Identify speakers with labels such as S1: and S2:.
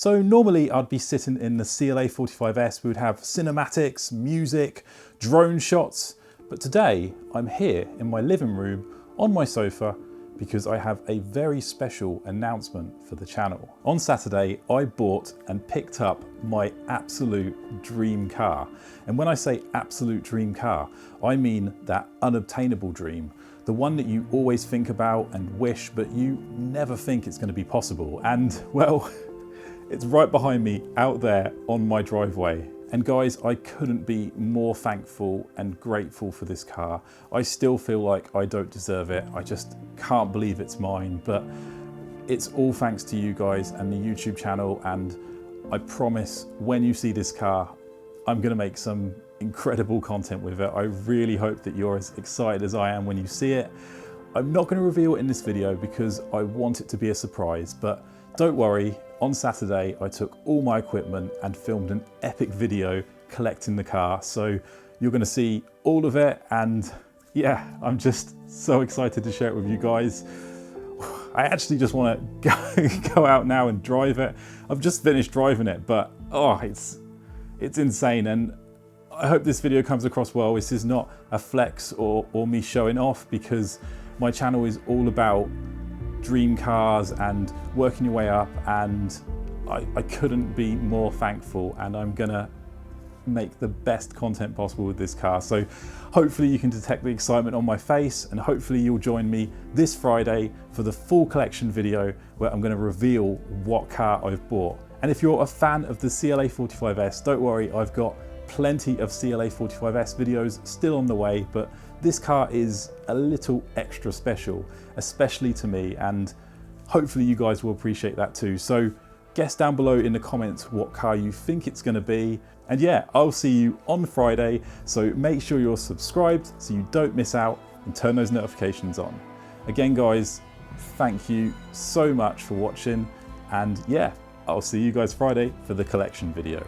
S1: So normally I'd be sitting in the CLA45s, we would have cinematics, music, drone shots, but today I'm here in my living room on my sofa because I have a very special announcement for the channel. On Saturday, I bought and picked up my absolute dream car. And when I say absolute dream car, I mean that unobtainable dream, the one that you always think about and wish, but you never think it's going to be possible. And well, it's right behind me out there on my driveway. And guys, I couldn't be more thankful and grateful for this car. I still feel like I don't deserve it. I just can't believe it's mine, but it's all thanks to you guys and the YouTube channel. And I promise when you see this car, I'm gonna make some incredible content with it. I really hope that you're as excited as I am when you see it. I'm not gonna reveal it in this video because I want it to be a surprise, but don't worry, on Saturday I took all my equipment and filmed an epic video collecting the car. So you're gonna see all of it, and yeah, I'm just so excited to share it with you guys. I actually just wanna go out now and drive it. I've just finished driving it, but oh, it's insane. And I hope this video comes across well. This is not a flex or me showing off, because my channel is all about dream cars and working your way up, and I couldn't be more thankful, and I'm gonna make the best content possible with this car. So hopefully you can detect the excitement on my face, and hopefully you'll join me this Friday for the full collection video where I'm gonna reveal what car I've bought. And if you're a fan of the CLA45s, don't worry, I've got plenty of CLA45s videos still on the way, but this car is a little extra special, especially to me, and hopefully you guys will appreciate that too. So guess down below in the comments what car you think it's gonna be. And yeah, I'll see you on Friday, so make sure you're subscribed so you don't miss out, and turn those notifications on. Again guys, thank you so much for watching, and yeah, I'll see you guys Friday for the collection video.